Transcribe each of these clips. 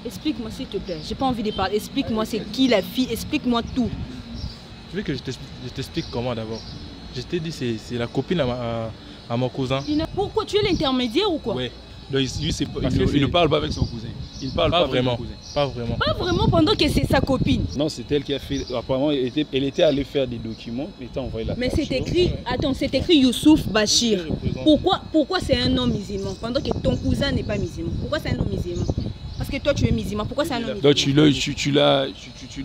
Explique-moi s'il te plaît, j'ai pas envie de parler. Explique-moi c'est qui la fille, explique-moi tout. Tu veux que je t'explique comment d'abord? Je t'ai dit c'est la copine à mon cousin. Pourquoi tu es l'intermédiaire ou quoi? Ouais. Donc, il ne parle pas avec son cousin. Il ne parle pas vraiment. Avec son cousin. Pas vraiment. Pas vraiment pendant que c'est sa copine. Non, c'est elle qui a fait. Apparemment, elle était allée faire des documents. Elle était envoyé la Mais facture. c'est écrit, attends, c'est écrit Youssouf Bachir. Pourquoi c'est un homme musulman pendant que ton cousin n'est pas musulman? Pourquoi c'est un homme musulman? Parce que toi tu es musulman, pourquoi c'est un homme musulman? Donc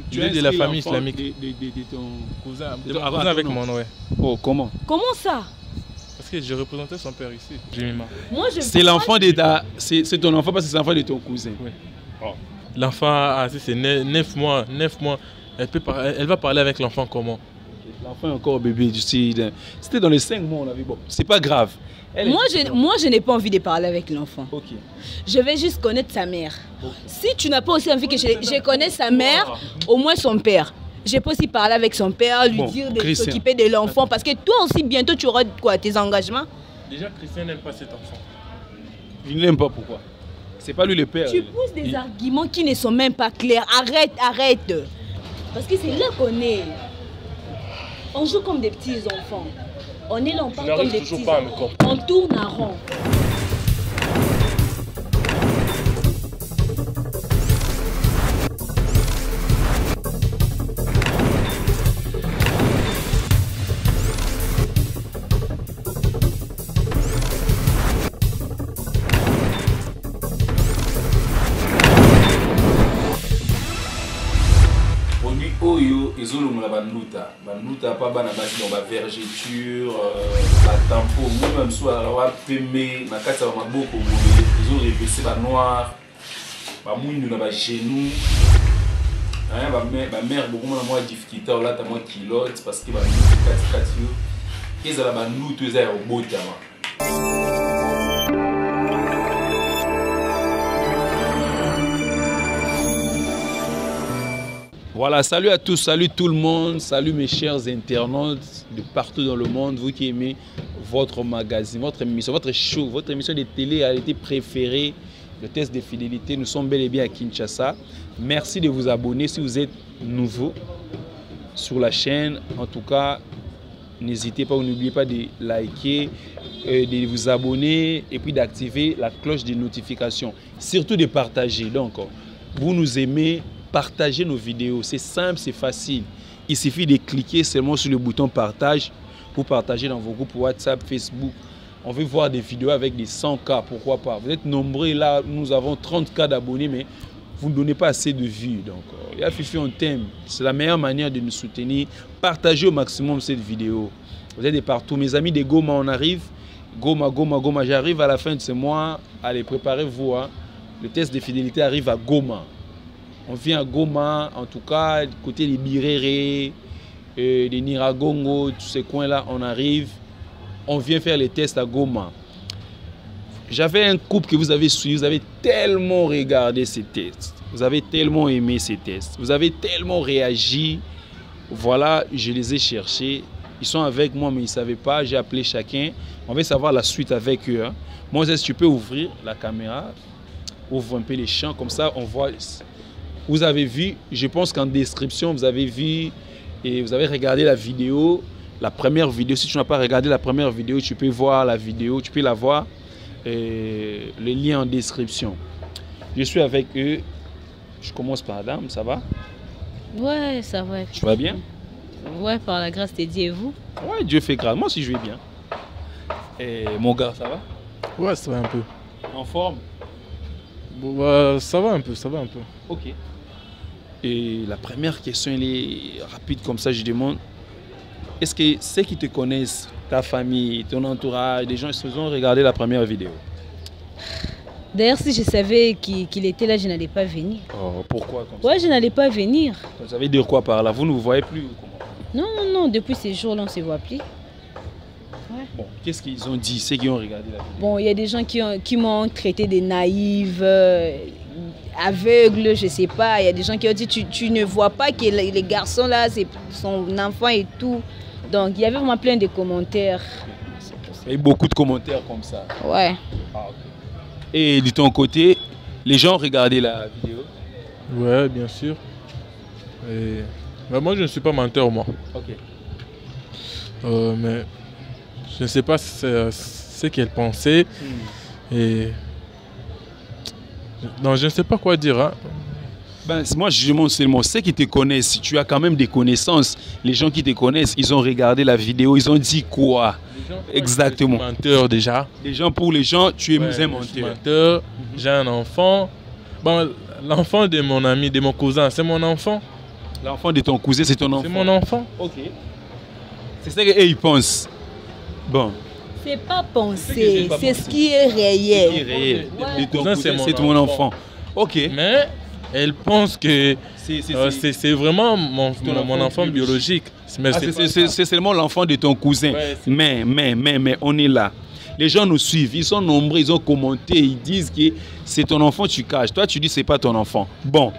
tu es de la famille islamique. De ton cousin. De mon cousin avec mon nom, ouais. Oh, comment? Comment ça? Parce que je représentais son père ici. C'est l'enfant de ta. C'est ton enfant parce que c'est l'enfant de ton cousin. Oui. Oh. L'enfant, c'est 9 mois. 9 mois. Elle va parler avec l'enfant comment? L'enfant est encore bébé. C'était dans les 5 mois, on l'avait. Bon, c'est pas grave. Moi, je n'ai pas envie de parler avec l'enfant. Okay. Je vais juste connaître sa mère. Okay. Si tu n'as pas aussi envie que je connaisse sa mère, au moins son père. Je peux aussi parler avec son père, lui dire de s'occuper de l'enfant. Parce que toi aussi, bientôt, tu auras quoi, tes engagements? Déjà, Christian n'aime pas cet enfant. Il ne l'aime pas, pourquoi? C'est pas lui le père. Tu pousses des arguments qui ne sont même pas clairs. Arrête. Parce que c'est là qu'on est. On joue comme des petits enfants. On est là, on parle comme des petits enfants. On tourne à rond. Oyo ezolongola banuta pa bana basi dans ba vergeture ba tampo même soit wa pembe na kati ya maboko boye ezo revêtir ba noir ba mwindu na ba genou ba mère beaucoup na moi difficulté là ta moi kilote parce que ba nuta kati yo ezala ba nuta eza ya obotama. Voilà, salut à tous, salut tout le monde, salut mes chers internautes de partout dans le monde, vous qui aimez votre magazine, votre émission, votre show, votre émission de télé a été préférée, le test de fidélité. Nous sommes bel et bien à Kinshasa. Merci de vous abonner si vous êtes nouveau sur la chaîne. En tout cas, n'hésitez pas, n'oubliez pas de liker, de vous abonner et puis d'activer la cloche de notification. Surtout de partager. Donc, vous nous aimez. Partagez nos vidéos, c'est simple, c'est facile. Il suffit de cliquer seulement sur le bouton partage pour partager dans vos groupes WhatsApp, Facebook. On veut voir des vidéos avec des 100K, pourquoi pas. Vous êtes nombreux là, nous avons 30K d'abonnés, mais vous ne donnez pas assez de vues. Donc, il a Fifi, on t'aime. C'est la meilleure manière de nous soutenir. Partagez au maximum cette vidéo. Vous êtes de partout. Mes amis de Goma, on arrive. Goma. J'arrive à la fin de ce mois. Allez, préparez-vous. Hein. Le test de fidélité arrive à Goma. On vient à Goma, en tout cas, du côté des Birere, des Niragongo, tous ces coins-là, on arrive. On vient faire les tests à Goma. J'avais un couple que vous avez suivi, vous avez tellement regardé ces tests. Vous avez tellement aimé ces tests. Vous avez tellement réagi. Voilà, je les ai cherchés. Ils sont avec moi, mais ils ne savaient pas. J'ai appelé chacun. On va savoir la suite avec eux. Hein. Moi, si tu peux ouvrir la caméra, ouvre un peu les champs, comme ça, on voit... Vous avez vu, je pense qu'en description, vous avez vu et vous avez regardé la vidéo, la première vidéo. Si tu n'as pas regardé la première vidéo, tu peux voir la vidéo, tu peux la voir, le lien en description. Je suis avec eux. Je commence par Adam, ça va? Ouais, ça va. Tu vas bien? Ouais, par la grâce de Dieu et vous? Ouais, Dieu fait grâce. Moi aussi, je vais bien. Et mon gars, ça va? Ouais, ça va un peu. En forme? Bon, bah, ça va un peu. Ok. Et la première question, elle est rapide comme ça, je demande, est-ce que ceux qui te connaissent, ta famille, ton entourage, des gens, ils se sont regardé la première vidéo? D'ailleurs, si je savais qu'il était là, je n'allais pas venir. Oh, pourquoi comme ça? Ouais, je n'allais pas venir. Vous savez dire quoi par là? Vous ne vous voyez plus ou comment? Non, depuis ces jours-là, on ne se voit plus. Ouais. Bon, qu'est-ce qu'ils ont dit, ceux qui ont regardé la vidéo? Bon, il y a des gens qui m'ont traité de naïve, aveugle, je sais pas. Il y a des gens qui ont dit tu ne vois pas que les garçons là, c'est son enfant et tout. Donc, il y avait vraiment plein de commentaires. Il y a eu beaucoup de commentaires comme ça. Ouais. Ah, okay. Et de ton côté, Les gens ont regardé la vidéo? Ouais, bien sûr. Et... bah, moi, je ne suis pas menteur, moi. Ok. Mais je ne sais pas ce qu'elle pensait. Et... non, je ne sais pas quoi dire. Hein. Ben, moi, je demande seulement ceux qui te connaissent. Si tu as quand même des connaissances, les gens qui te connaissent, ils ont regardé la vidéo, ils ont dit quoi? Exactement. Je suis menteur déjà. Pour les gens, tu es un menteur. J'ai un enfant. Bon, l'enfant de mon ami, de mon cousin, c'est mon enfant. L'enfant de ton cousin, c'est ton enfant? C'est mon enfant. Ok. C'est ça qu'ils pensent. Bon. C'est pas penser, c'est ce qui est réel. Ce qui est réel. Mon cousin, c'est mon enfant. Ok. Mais elle pense que c'est vraiment mon enfant biologique. C'est seulement l'enfant de ton cousin. Ouais, mais on est là. Les gens nous suivent, ils sont nombreux, ils ont commenté, ils disent que c'est ton enfant, tu caches. Toi, tu dis que ce n'est pas ton enfant. Bon,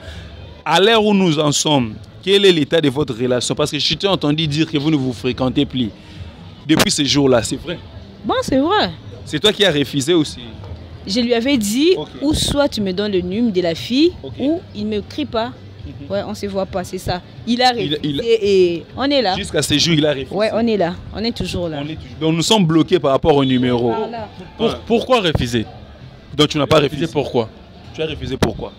à l'heure où nous en sommes, quel est l'état de votre relation? Parce que je t'ai entendu dire que vous ne vous fréquentez plus. Depuis ce jour-là, c'est vrai? Bon, c'est vrai. C'est toi qui as refusé aussi? Je lui avais dit, ou soit tu me donnes le numéro de la fille, ou il ne me crie pas. Ouais, on ne se voit pas, c'est ça. Il a refusé et on est là. Jusqu'à ce jour, il a refusé. Ouais, on est là. On est toujours là. Donc nous sommes bloqués par rapport au numéro. Pourquoi refuser? Donc tu n'as pas refusé. Pourquoi? Tu as refusé pourquoi?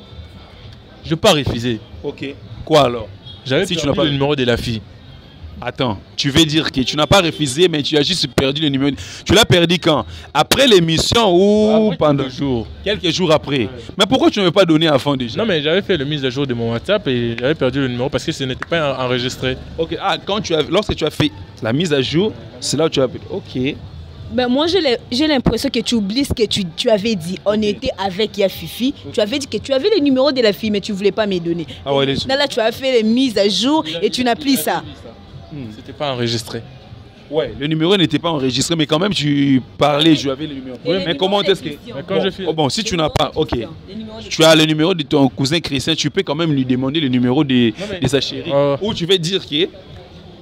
Je n'ai pas refusé. Ok. Quoi alors? J'avais si tu n'as pas le numéro de la fille. Attends, tu veux dire que tu n'as pas refusé, mais tu as juste perdu le numéro. Tu l'as perdu quand? Après l'émission ou pendant quelques jours? Quelques jours après. Ouais. Mais pourquoi tu ne m'avais pas donné avant déjà? Non, mais j'avais fait la mise à jour de mon WhatsApp et j'avais perdu le numéro parce que ce n'était pas enregistré. Ok. Ah, lorsque tu as fait la mise à jour, c'est là où tu as... Ok. Ben moi, j'ai l'impression que tu oublies ce que tu avais dit. On était avec Yafifi. Tu avais dit que tu avais le numéro de la fille, mais tu ne voulais pas me donner. Ah ouais, là, tu as fait les mises à jour et tu n'as plus ça. C'était pas enregistré. Ouais, le numéro n'était pas enregistré, mais quand même tu parlais, je avais le numéro. Oui, mais comment est-ce que... Bon, si tu n'as pas, ok. Tu as le numéro de ton cousin Christian, tu peux quand même lui demander le numéro de sa chérie. Ou tu veux dire que...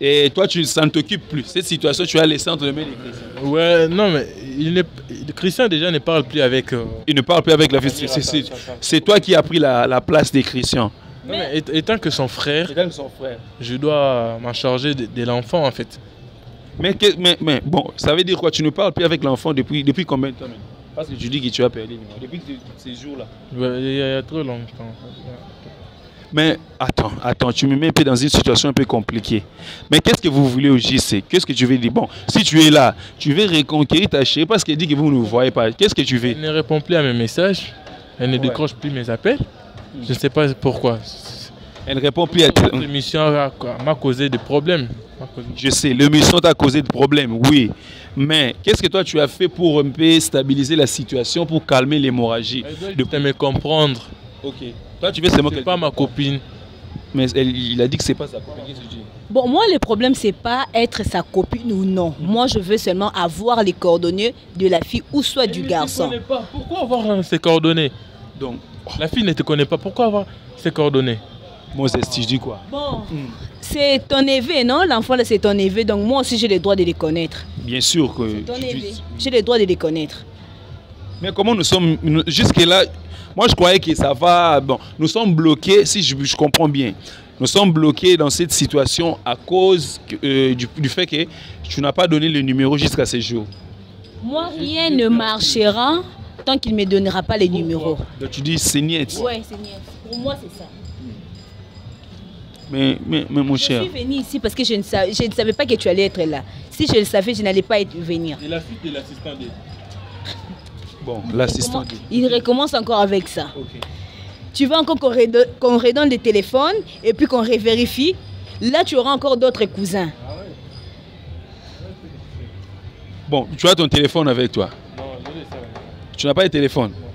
Et toi, ça ne t'occupe plus. Cette situation, tu as laissé entre les mains de Christian. Ouais, non, mais Christian déjà ne parle plus avec... Il ne parle plus avec la fille. C'est toi qui as pris la place de Christian. Non, mais étant que son frère, je dois m'en charger de l'enfant en fait. Mais bon, ça veut dire quoi? Tu ne parles plus avec l'enfant depuis combien de temps? Parce que tu dis que tu as perdu depuis ces jours-là. Ouais, il y a trop longtemps. Mais attends, tu me mets un peu dans une situation un peu compliquée. Mais qu'est-ce que vous voulez au JC? Qu'est-ce que tu veux dire? Bon, si tu es là, tu veux reconquérir ta chérie parce qu'elle dit que vous ne vous voyez pas. Qu'est-ce que tu veux? Elle ne répond plus à mes messages. Elle ne décroche plus mes appels. Je ne sais pas pourquoi. Elle ne répond plus à tes... L'émission m'a causé des problèmes. Je sais, l'émission t'a causé des problèmes, oui. Mais qu'est-ce que toi tu as fait pour un peu stabiliser la situation, pour calmer l'hémorragie? De me comprendre. Ok. Toi tu veux seulement que... C'est pas ma copine. Mais il a dit que c'est pas sa copine. Bon, moi le problème c'est pas être sa copine ou non. Moi je veux seulement avoir les coordonnées de la fille ou soit du garçon. Pourquoi avoir ses coordonnées? Donc, la fille ne te connaît pas. Pourquoi avoir ses coordonnées? Moi, c'est tu dis quoi? Bon, c'est ton neveu, non? L'enfant, c'est ton neveu. Donc, moi aussi, j'ai le droit de les connaître. Bien sûr que... C'est ton neveu. J'ai le droit de les connaître. Mais comment nous sommes... Jusque-là, moi, je croyais que ça va... Bon, nous sommes bloqués, si je comprends bien. Nous sommes bloqués dans cette situation à cause du fait que tu n'as pas donné le numéro jusqu'à ce jour. Moi, rien ne marchera tant qu'il ne me donnera pas les numéros. Donc tu dis c'est niet. Oui, c'est niet. Pour moi, c'est ça. Mais mon cher... Je suis venue ici parce que je ne savais pas que tu allais être là. Si je le savais, je n'allais pas venir. Et la fille de l'assistant D. Bon, l'assistant D. Il recommence encore avec ça. Okay. Tu veux encore qu'on redonne le téléphone et puis qu'on revérifie. Là, tu auras encore d'autres cousins. Ah ouais. Bon, tu as ton téléphone avec toi? Non, je l'ai ça. Tu n'as pas de téléphone? Non.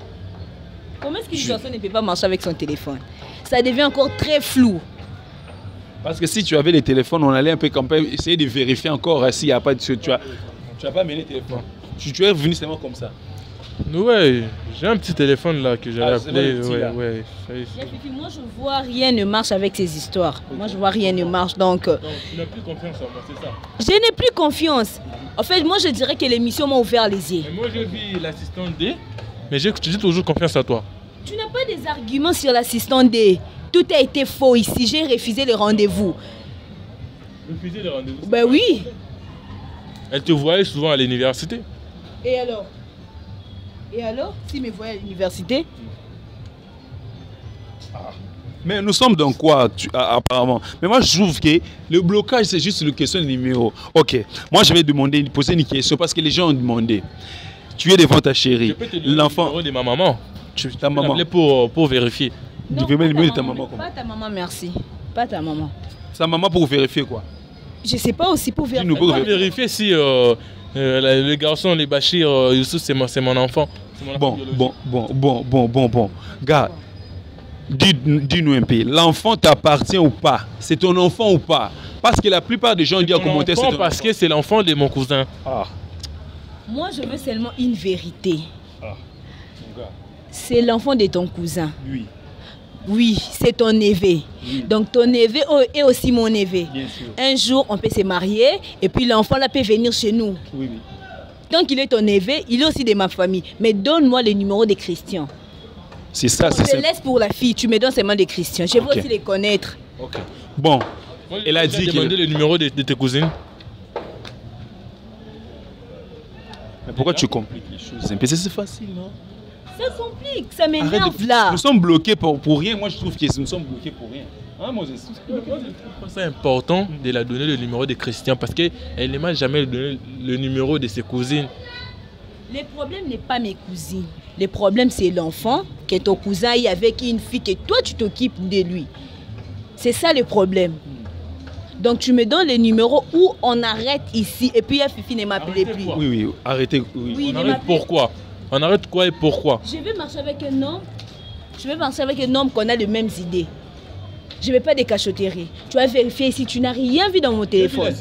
Comment est-ce qu'une personne ne peut pas marcher avec son téléphone? Ça devient encore très flou. Parce que si tu avais les téléphones, on allait un peu essayer de vérifier encore s'il n'y a pas de... Tu n'as pas mené le téléphone. Tu es venu seulement comme ça. Ouais, j'ai un petit téléphone là que j'avais appelé. Ouais. Moi, je vois rien ne marche avec ces histoires. Okay. Moi, je vois rien ne marche. Donc tu n'as plus confiance en moi, c'est ça? Je n'ai plus confiance. En fait, moi, je dirais que l'émission m'a ouvert les yeux. Mais moi, je vis l'assistant D, mais j'ai toujours confiance à toi. Tu n'as pas des arguments sur l'assistant D. Tout a été faux ici. J'ai refusé le rendez-vous. Refusé le rendez-vous? Ben oui. Elle te voyait souvent à l'université. Et alors? Et alors? Si me voyait à l'université? Mais nous sommes dans quoi apparemment? Mais moi je trouve que le blocage c'est juste une question de numéro. Ok, moi je vais poser une question parce que les gens ont demandé. Tu es devant ta chérie. L'enfant. Le numéro de ma maman. Tu peux l'appeler pour vérifier. Non, pas, le numéro de ta maman, pas ta maman, merci. Pas ta maman. Sa maman pour vérifier quoi? Je sais pas aussi pour vérifier. Pour vérifier si le garçon, les Bachir, Youssou, c'est mon enfant. Bon. Gars, dis-nous un peu, l'enfant t'appartient ou pas? C'est ton enfant ou pas? Parce que la plupart des gens disent en commentaire c'est ton enfant. Parce que c'est l'enfant de mon cousin. Moi, je veux seulement une vérité. C'est l'enfant de ton cousin. Oui, c'est ton neveu. Oui. Donc ton neveu est aussi mon neveu. Un jour, on peut se marier et puis l'enfant là peut venir chez nous. Oui. Tant qu'il est ton neveu, il est aussi de ma famille. Mais donne-moi le numéro de Christian. C'est ça, c'est ça. Je te laisse pour la fille, tu me donnes seulement de Christian. Je veux aussi les connaître. Bon, elle a dit qu'elle a demandé le numéro de tes cousines. Mais pourquoi tu compliques les choses? C'est facile, non? Ça complique, ça m'énerve là. Nous sommes bloqués pour rien. Moi, je trouve que nous sommes bloqués pour rien. Hein, Moses? C'est important de la donner le numéro de Christian parce qu'elle ne m'a jamais donné le numéro de ses cousines. Le problème n'est pas mes cousines. Le problème, c'est l'enfant, que ton cousin est avec une fille, que toi, tu t'occupes de lui. C'est ça le problème. Donc, tu me donnes le numéro où on arrête ici et puis Fifi ne m'appelait plus. Oui, arrêtez. Oui, on arrête pourquoi? On arrête quoi et pourquoi? Je vais marcher avec un homme. Je vais marcher avec un homme qu'on a les mêmes idées. Je ne vais pas des cachotteries. Tu vas vérifier si tu n'as rien vu dans mon téléphone.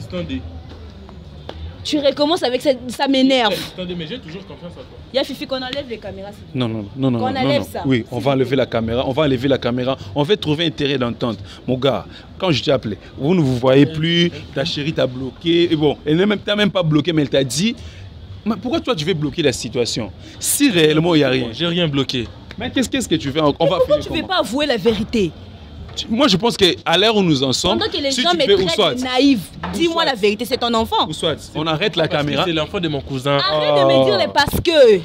Tu recommences avec ça, ça m'énerve. Mais j'ai toujours confiance en toi. Il y a Fifi qu'on enlève les caméras. Non. Qu'on enlève ça. Oui, on va enlever la caméra. On va trouver un terrain d'entente. Mon gars, quand je t'ai appelé, vous ne vous voyez plus. Ta chérie t'a bloqué. Et bon, elle ne t'a même pas bloqué, mais elle t'a dit. Mais pourquoi toi tu veux bloquer la situation? Si réellement il n'y a rien. J'ai rien bloqué. Mais qu'est-ce que tu fais? Pourquoi tu ne veux pas avouer la vérité? Moi je pense qu'à l'heure où nous en sommes, pendant que les gens me traitent naïve, dis-moi la vérité, c'est ton enfant. Ou soit, on arrête la caméra. C'est l'enfant de mon cousin. Arrête de me dire les parce que.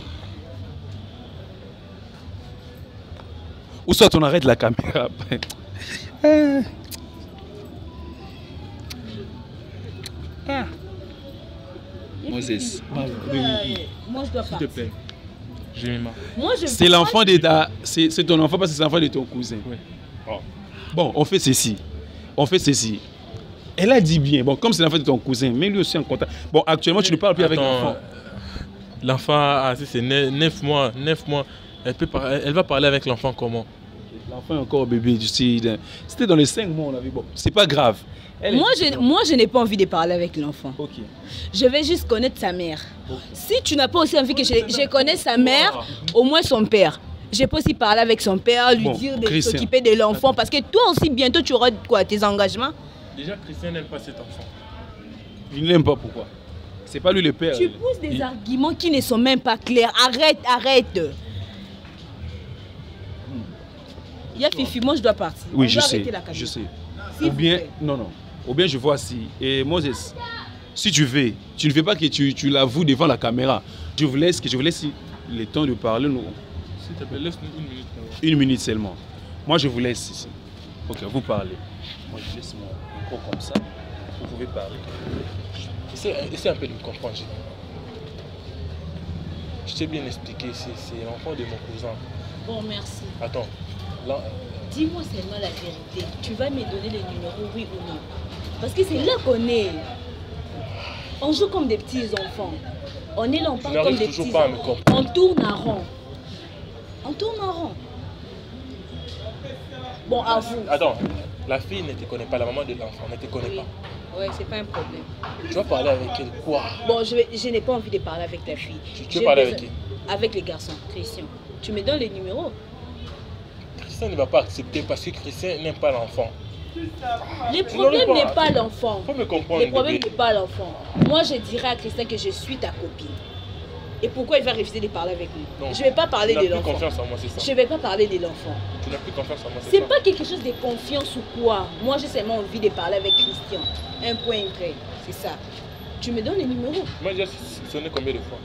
Ou soit on arrête la caméra. Moses. Moi je dois pas. S'il te plaît. C'est l'enfant de ta. C'est ton enfant parce que c'est l'enfant de ton cousin. Oui. Bon, on fait ceci. Elle a dit bien. Bon, comme c'est l'enfant de ton cousin, mais lui aussi en contact. Bon, actuellement, tu ne parles plus avec l'enfant. L'enfant, c'est 9 mois. 9 mois. Elle va parler avec l'enfant comment? L'enfant est encore bébé. C'était dans les 5 mois, on avait. Bon, c'est pas grave. Moi, je n'ai pas envie de parler avec l'enfant. Je vais juste connaître sa mère. Si tu n'as pas aussi envie que je connaisse sa mère, au moins son père. Je peux aussi parler avec son père, lui dire de s'occuper de l'enfant. Parce que toi aussi, bientôt, tu auras quoi, tes engagements? Déjà, Christian n'aime pas cet enfant. Il n'aime pas pourquoi? C'est pas lui le père. Tu pousses des arguments qui ne sont même pas clairs. Arrête. Il y a Fifi, moi je dois partir. Oui, je sais. Ou bien, non. Ou bien je vois si. Et Moses, si tu veux, tu ne veux pas que tu l'avoues devant la caméra. Je vous laisse le temps de parler. S'il te plaît, laisse-nous 1 minute. 1 minute seulement. Moi, je vous laisse ici. Ok, vous parlez. Moi, je laisse mon micro comme ça. Vous pouvez parler. Essaie un peu de me comprendre. Je t'ai bien expliqué. C'est l'enfant de mon cousin. Bon, merci. Attends. Dis-moi seulement la vérité. Tu vas me donner les numéros, oui ou non? Parce que c'est là qu'on est. On joue comme des petits enfants. On est là, on parle comme des petits enfants. On tourne en rond. Bon, à vous. Attends, la fille ne te connaît pas, la maman de l'enfant ne te connaît pas. Oui, c'est pas un problème. Tu vas parler avec elle quoi? Bon, je n'ai pas envie de parler avec ta fille. Tu veux parler avec qui? Avec les garçons, Christian. Tu me donnes les numéros? Christian ne va pas accepter parce que Christian n'aime pas l'enfant. Le problème n'est pas l'enfant. Faut me comprendre. Le problème n'est pas l'enfant. Moi, je dirais à Christian que je suis ta copine. Et pourquoi il va refuser de parler avec lui? Non. Je ne vais pas parler de l'enfant. Tu n'as plus confiance en moi, c'est ça. Je ne vais pas parler de l'enfant. Tu n'as plus confiance en moi, C'est pas quelque chose de confiance ou quoi. Moi, j'ai seulement envie de parler avec Christian. Un point, un trait. C'est ça. Tu me donnes les numéros. Moi, j'ai sonné combien de fois?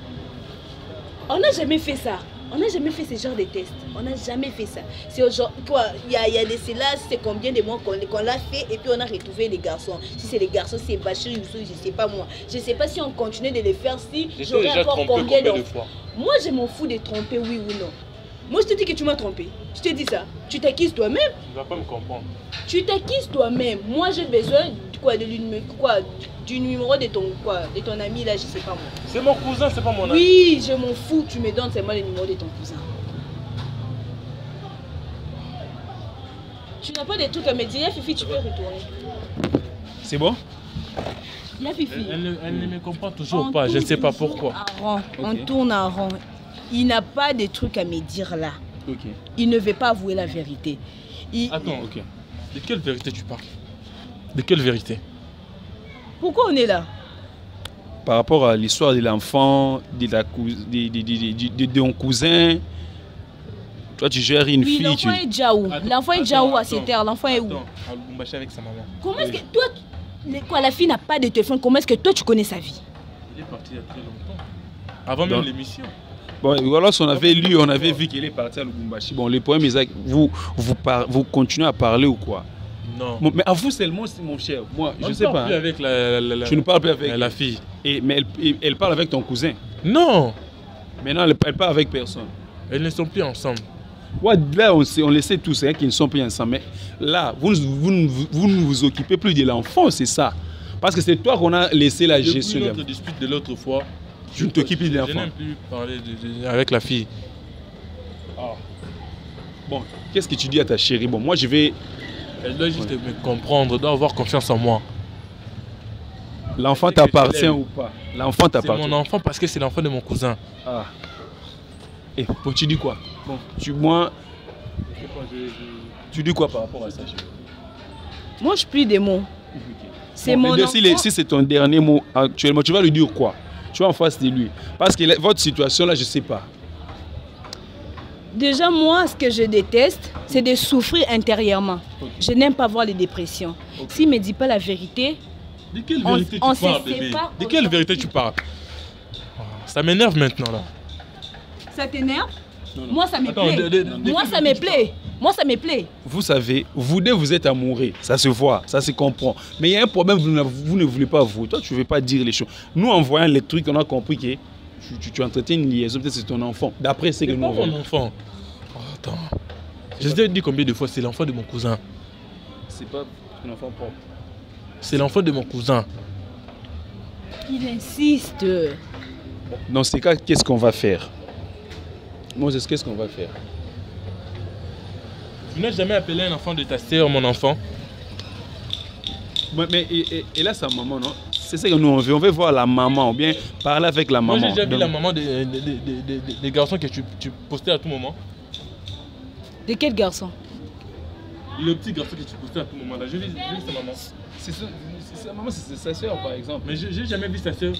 On n'a jamais fait ça. On n'a jamais fait ce genre de test. On n'a jamais fait ça. C'est aujourd'hui, quoi, il y a de cela, c'est combien de mois qu'on l'a fait et puis on a retrouvé les garçons. Si c'est les garçons, c'est Bachir ou je ne sais pas moi. Je ne sais pas si on continue de les faire, si j'aurais encore combien de fois. Moi, je m'en fous de tromper, oui ou non. Moi, je te dis que tu m'as trompé. Je te dis ça. Tu t'acquises toi-même. Tu ne vas pas me comprendre. Tu t'acquises toi-même. Moi, j'ai besoin du numéro de ton ami là, je sais pas moi. C'est mon cousin, c'est pas mon ami. Oui, je m'en fous. Tu me donnes seulement le numéro de ton cousin. Tu n'as pas de trucs à me dire. Fifi, tu peux retourner. C'est bon? La Fifi. Elle ne me comprend toujours pas. Je ne sais pas pourquoi. On tourne en rond. Il n'a pas de trucs à me dire là. Okay. Il ne veut pas avouer la vérité. Attends, ok. De quelle vérité tu parles? De quelle vérité? Pourquoi on est là? Par rapport à l'histoire de l'enfant, de ton cousin, toi tu gères une fille. L'enfant est déjà où? L'enfant est déjà où à cette heure? L'enfant est où? À Lubumbashi avec sa maman. Comment est-ce que toi, la fille n'a pas de téléphone, comment est-ce que toi tu connais sa vie? Il est parti il y a très longtemps. Avant même l'émission. Bon, voilà, on avait lu, on avait vu qu'il est parti à Lubumbashi. Bon, le problème, Isaac, vous continuez à parler ou quoi? Non. Bon, mais à vous seulement, mon cher. Moi, je ne sais pas. Plus avec tu ne parles plus avec la fille. Mais elle parle avec ton cousin. Non. Maintenant, elle parle avec personne. Elles ne sont plus ensemble. Ouais, là, on le sait tous, hein, qu'ils ne sont plus ensemble. Mais là, vous ne vous occupez plus de l'enfant, c'est ça. Parce que c'est toi qu'on a laissé la gestion. Depuis notre dispute de l'autre fois, je ne t'occupe plus de l'enfant. Je n'aime plus parler avec la fille. Ah. Bon, qu'est-ce que tu dis à ta chérie? Bon, moi, je vais... Elle doit juste me comprendre, doit avoir confiance en moi. L'enfant t'appartient ou pas? L'enfant t'appartient. C'est mon enfant parce que c'est l'enfant de mon cousin. Ah. Et bon, tu dis quoi? Bon, moi... Tu dis quoi par rapport à ça, chérie? Moi, je plie des mots. C'est bon, mon enfant. Si c'est ton dernier mot actuellement, tu vas lui dire quoi? Tu vas en face de lui. Parce que votre situation là, je ne sais pas. Déjà, moi, ce que je déteste, c'est de souffrir intérieurement. Okay. Je n'aime pas voir les dépressions. Okay. S'il ne me dit pas la vérité, de quelle vérité tu parles, bébé? De quelle vérité tu parles? Ça m'énerve maintenant, là. Ça t'énerve? Moi, ça me plaît. Moi, ça me plaît. Moi, ça me plaît. Vous savez, vous deux, vous êtes amoureux. Ça se voit, ça se comprend. Mais il y a un problème, vous ne voulez pas vous. Toi, tu ne veux pas dire les choses. Nous, en voyant les trucs, on a compris que tu entretiens une liaison, peut-être c'est ton enfant. D'après ce que nous avons. C'est mon enfant. Oh, attends. Je t'ai dit combien de fois, c'est l'enfant de mon cousin. C'est pas ton enfant propre. C'est l'enfant de mon cousin. Il insiste. Dans ces cas, qu'est-ce qu'on va faire? Moses, qu'est-ce qu'on va faire? Tu n'as jamais appelé un enfant de ta sœur mon enfant? Mais et là, sa maman, non? C'est ça que nous on veut. On veut voir la maman, ou bien parler avec la maman. Moi, j'ai déjà vu la maman des garçons que tu postais à tout moment. De quel garçon? Le petit garçon que tu postais à tout moment. J'ai vu sa maman. Sa maman, c'est sa soeur, par exemple. Mais j'ai jamais vu sa soeur.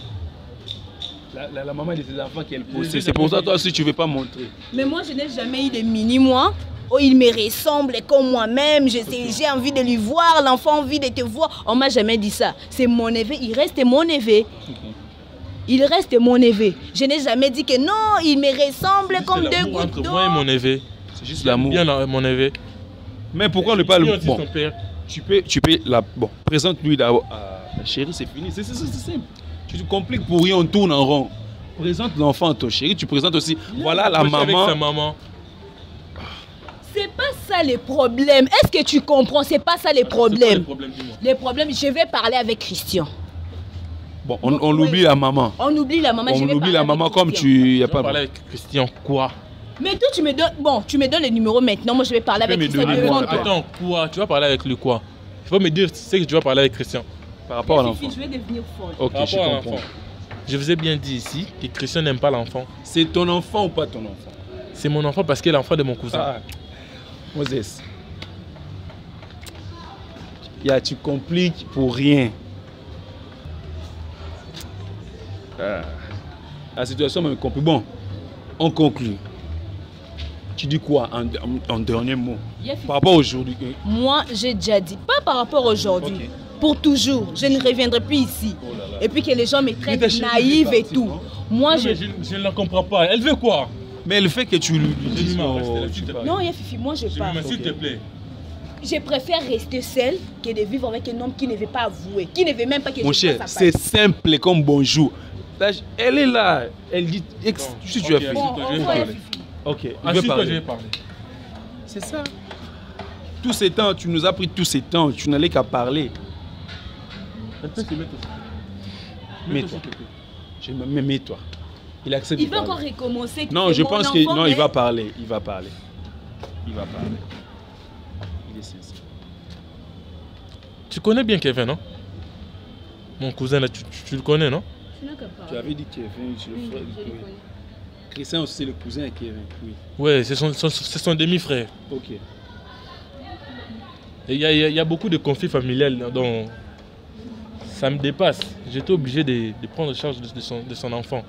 La maman de ses enfants qu'elle postait. C'est pour ça, toi aussi, tu ne veux pas montrer. Mais moi, je n'ai jamais eu de mini-moi. Oh, il me ressemble comme moi-même. J'ai envie de lui voir. L'enfant a envie de te voir. On ne m'a jamais dit ça. C'est mon neveu. Il reste mon neveu. Il reste mon neveu. Je n'ai jamais dit que non, il me ressemble comme deux gouttes d'eau. Entre moi et mon neveu. C'est juste l'amour. Bien mon neveu. Mais pourquoi ne pas le... Bon, tu peux la... Bon, présente-lui d'abord à chérie, c'est fini. C'est simple. Tu te compliques pour rien, on tourne en rond. Présente l'enfant à ton chéri, tu présentes aussi... Voilà la maman. Avec sa maman. C'est pas ça les problèmes. Est-ce que tu comprends? C'est pas ça les problèmes. Les problèmes, je vais parler avec Christian. Bon, on oublie la maman. On oublie la maman. On oublie la maman comme tu... Y a pas parler avec Christian quoi? Mais toi, tu me donnes... Bon, tu me donnes le numéro maintenant. Moi, je vais parler avec Christian devant toi. Attends, quoi? Tu vas parler avec lui quoi? Il faut me dire, tu sais que tu vas parler avec Christian. Par rapport à l'enfant. Je vais devenir folle. Ok, je comprends. Je vous ai bien dit ici que Christian n'aime pas l'enfant. C'est ton enfant ou pas ton enfant? C'est mon enfant parce qu'il est l'enfant de mon cousin. Ah. Moses. Tu compliques pour rien. La situation me complique. Bon, on conclut. Tu dis quoi en dernier mot par rapport à aujourd'hui? Moi, j'ai déjà dit, pas par rapport à aujourd'hui. Okay. Pour toujours, je ne reviendrai plus ici. Oh là là. Et puis que les gens me traitent naïve et tout. Moi, non, je ne la comprends pas. Elle veut quoi? Mais elle fait que tu lui dis non, Yafifi, moi je pars. S'il te plaît. Je préfère rester seule que de vivre avec un homme qui ne veut pas avouer, qui ne veut même pas que mon cher, c'est simple comme bonjour. Elle est là, elle dit si tu as fait. Ok, je vais parler. C'est ça. Tous ces temps, tu nous as pris tous ces temps, tu n'allais qu'à parler. Mets-toi. Mets-toi. Il accepte. Il va encore recommencer. Non, je pense que non, il va parler. Il va parler. Il va parler. Il est sincère. Tu connais bien Kevin, non? Mon cousin là, tu le connais, non? Tu avais dit Kevin, je le frère. Christian aussi, c'est le cousin de Kevin. Oui. Ouais, c'est son demi-frère. Ok. Il y a beaucoup de conflits familiales, donc ça me dépasse. J'étais obligé de prendre charge de son enfant.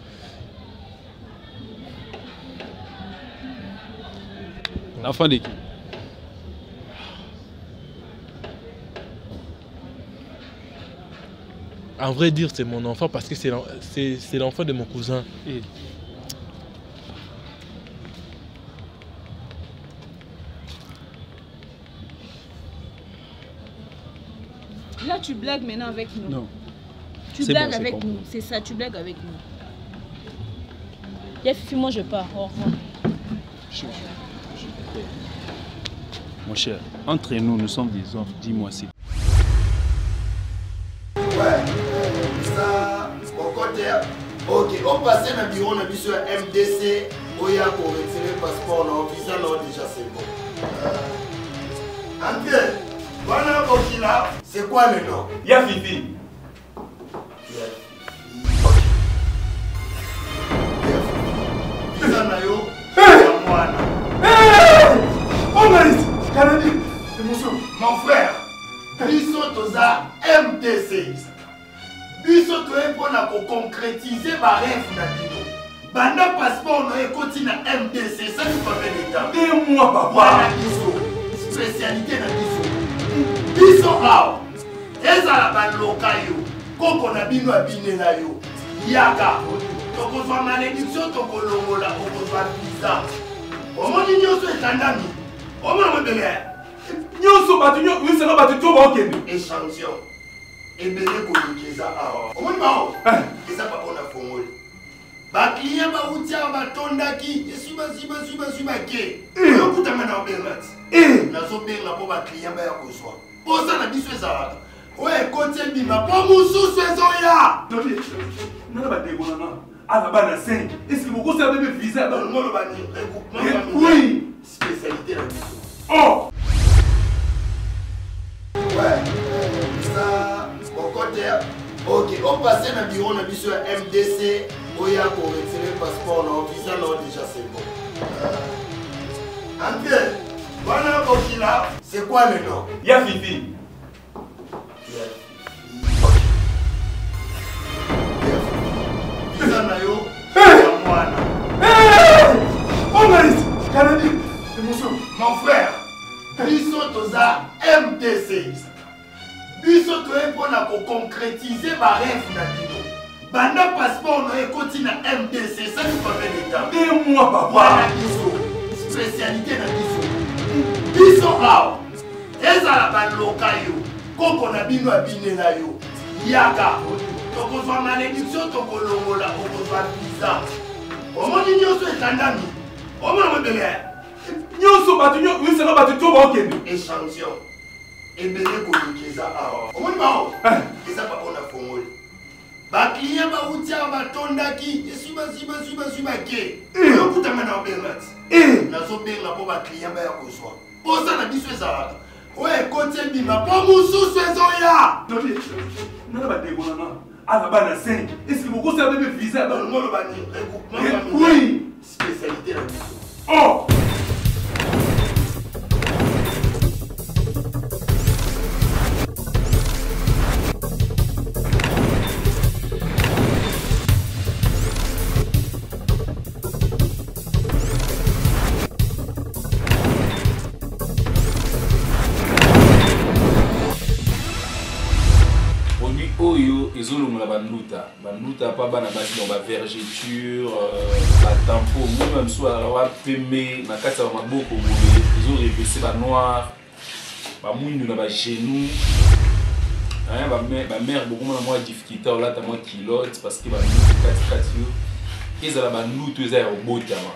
L'enfant de qui? À vrai dire, c'est mon enfant parce que c'est l'enfant de mon cousin. Et là, tu blagues maintenant avec nous. Non. Tu blagues avec nous, c'est ça, tu blagues avec nous. Yafifi, moi je pars. Au revoir. Mon cher, entre nous sommes des hommes. Dis-moi si. Ouais, ça, au côté, ok, on passe dans le bureau, on a vu sur MDC, où il y a pour retirer le passeport, on a visa, non, déjà c'est bon. André, voilà, Bokila, c'est quoi le nom? Yafifi. Visa nayo, mwana. Oh Maris, Canadi, c'est mon frère, Biso toza MDC. Biso toye pona ko concrétiser ba rêve na bino. Banda passeport no ekoti na MDC, ça nous fait l'état. Et moi papa. Voilà biso, spécialité na biso. Biso awa, ezala ba lokayo, koko na bino abinela yo. Yaka, tokozwa malédiction tokolongola okozwa visa. Omoni nyonso etandami. Omoni mbele. Nyonso batu nyo, oui c'est là batu to ba okende. Échantillon. Ebele kolikeza awa. Omoni bao. Eza pa bona fongoli. Ba client ba utia ba tondaki, esuba ke. Okutama na obengat. Nazo benga po ba client ba ya kozwa. Posa na biso ezalaka. Ouais, côté bima, pas mon sous ya. Non, pas dégoûtant. À la base, c'est. Est-ce que vous avez un visa dans le monde? Oui. Spécialité la mission. Oh. Ouais, ça, au côté, ok, on passe dans le bureau, on a vu sur MDC, où il y a pour retirer le passeport, non, visa, non, déjà c'est bon. André, voilà, Bokila, c'est quoi le nom? Yafifi. Oh Maris, Canadi, mon frère, Biso toza MDC. Biso toye pona ko concrétiser ba rêve na bino. Banda passeport no ekoti na MDC, ça nous fait l'état. Et moi papa. Voilà biso, spécialité na biso. Biso awa, ezala ba lokayo, koko na bino abinela yo. Yaka, tokozwa malédiction tokolongola okozwa visa. Omoni nyonso etandami. Omoni mbele. Nyonso batu nyo, oui c'est là batu to ba okende. Échantillon. Ebele kolikeza awa. Omoni bao. Eza pa bona fongoli. Ba client ba utia ba tondaki, esuba ke. Okutama na obengat. Nazo benga po ba client ba ya kozwa. Posa na biso ezalaka. Ouais, côté bima, pas mon sous ya. Non, pas dégoûtant. À la base, c'est. Est-ce que vous avez un visa dans le monde? Oui. Spécialité la mission. Oh. ezolongola banduta pa bana basi dans ba vergeture ba tempo même soit wa pembe na kati ya maboko boye ezorevese ba noir ba mwindu na ba genou ba mère beaucoup na moi difficulté là ta moi kilote parce que ba kati yo ezala banduta eza ya obotama